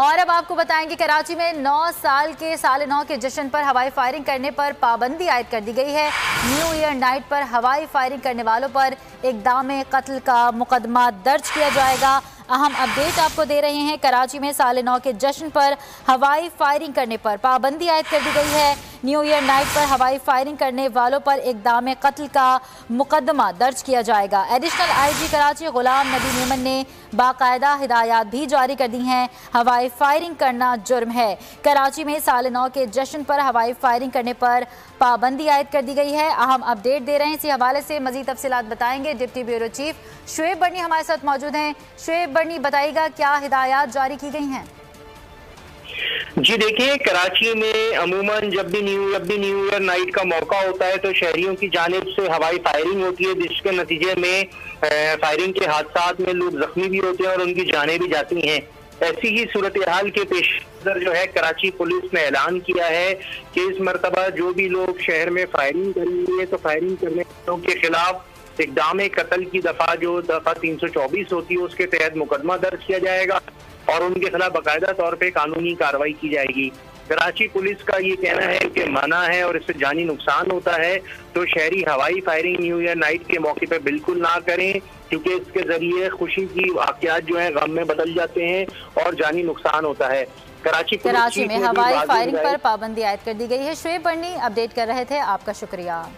और अब आपको बताएंगे कराची में 9 साल के साल 9 के जश्न पर हवाई फायरिंग करने पर पाबंदी आयद कर दी गई है। न्यू ईयर नाइट पर हवाई फायरिंग करने वालों पर इक़दाम कत्ल का मुकदमा दर्ज किया जाएगा। अहम अपडेट आपको दे रहे हैं। कराची में साल 9 के जश्न पर हवाई फायरिंग करने पर पाबंदी आयद कर दी गई है। न्यू ईयर नाइट पर हवाई फायरिंग करने वालों पर इक़दाम कत्ल का मुकदमा दर्ज किया जाएगा। एडिशनल आईजी कराची गुलाम नबी मेमन ने बाकायदा हिदायत भी जारी कर दी हैं। हवाई फायरिंग करना जुर्म है। कराची में साल 9 के जश्न पर हवाई फायरिंग करने पर पाबंदी आयद कर दी गई है। अहम अपडेट दे रहे हैं। इसी हवाले से मजीद तफसीलात बताएंगे डिप्टी ब्यूरो चीफ शुएब बर्नी हमारे साथ मौजूद हैं। शुएब बर्नी, बताइएगा क्या हिदायत जारी की गई हैं? जी देखिए, कराची में अमूमन जब भी न्यू ईयर नाइट का मौका होता है तो शहरियों की जानिब से हवाई फायरिंग होती है, जिसके नतीजे में फायरिंग के हादसात में लोग जख्मी भी होते हैं और उनकी जानें भी जाती हैं। ऐसी ही सूरत हाल के पेश नज़र जो है कराची पुलिस ने ऐलान किया है कि इस मरतबा जो भी लोग शहर में फायरिंग करेंगे तो फायरिंग करने वालों के खिलाफ इक़दाम कत्ल की दफ़ा 324 होती है, उसके तहत मुकदमा दर्ज किया जाएगा और उनके खिलाफ बाकायदा तौर पे कानूनी कार्रवाई की जाएगी। कराची पुलिस का ये कहना है कि मना है और इससे जानी नुकसान होता है, तो शहरी हवाई फायरिंग न्यू ईयर नाइट के मौके पे बिल्कुल ना करें, क्योंकि इसके जरिए खुशी की वाक़यात जो है गम में बदल जाते हैं और जानी नुकसान होता है। कराची में हवाई फायरिंग पर पाबंदी आयद कर दी गई है। शुएब बर्नी अपडेट कर रहे थे, आपका शुक्रिया।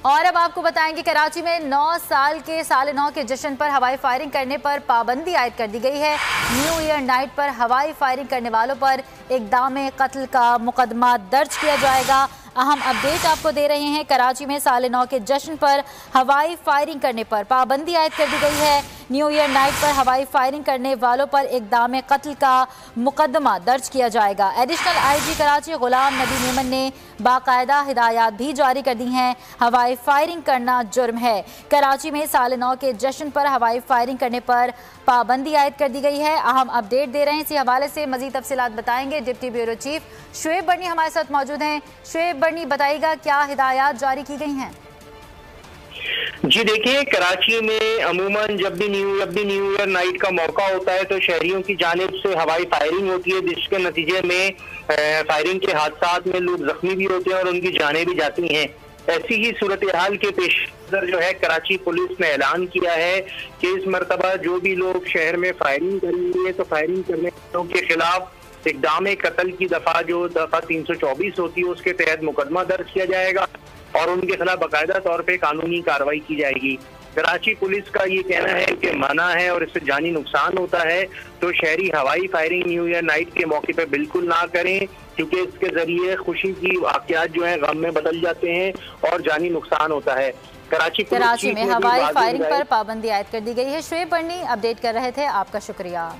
और अब आपको बताएंगे कराची में 9 साल के साल 9 के जश्न पर हवाई फायरिंग करने पर पाबंदी आयद कर दी गई है। न्यू ईयर नाइट पर हवाई फायरिंग करने वालों पर इक़दाम कत्ल का मुकदमा दर्ज किया जाएगा। अहम अपडेट आपको दे रहे हैं। कराची में साल 9 के जश्न पर हवाई फायरिंग करने पर पाबंदी आयद कर दी गई है। न्यू ईयर नाइट पर हवाई फायरिंग करने वालों पर इक़दाम कत्ल का मुकदमा दर्ज किया जाएगा। एडिशनल आईजी कराची गुलाम नबी मेमन ने बाकायदा हिदायत भी जारी कर दी हैं। हवाई फायरिंग करना जुर्म है। कराची में साल 9 के जश्न पर हवाई फायरिंग करने पर पाबंदी आयद कर दी गई है। अहम अपडेट दे रहे हैं। इसी हवाले से मजीद तफसीलात बताएंगे डिप्टी ब्यूरो चीफ शुएब बर्नी हमारे साथ मौजूद हैं। शुएब बर्नी, बताइएगा क्या हिदायत जारी की गई हैं? जी देखिए, कराची में अमूमन जब भी न्यू ईयर नाइट का मौका होता है तो शहरियों की जानिब से हवाई फायरिंग होती है, जिसके नतीजे में फायरिंग के हादसात में लोग जख्मी भी होते हैं और उनकी जानें भी जाती हैं। ऐसी ही सूरत हाल के पेश नज़र जो है कराची पुलिस ने ऐलान किया है कि इस मरतबा जो भी लोग शहर में फायरिंग करेंगे तो फायरिंग करने वालों के खिलाफ इक़दाम कत्ल की दफ़ा 324 होती है, उसके तहत मुकदमा दर्ज किया जाएगा और उनके खिलाफ बाकायदा तौर पे कानूनी कार्रवाई की जाएगी। कराची पुलिस का ये कहना है कि मना है और इससे जानी नुकसान होता है, तो शहरी हवाई फायरिंग न्यू ईयर नाइट के मौके पे बिल्कुल ना करें, क्योंकि इसके जरिए खुशी की वाक़यात जो है गम में बदल जाते हैं और जानी नुकसान होता है। कराची में हवाई फायरिंग पर पाबंदी आयद कर दी गई है। शुएब बर्नी अपडेट कर रहे थे, आपका शुक्रिया।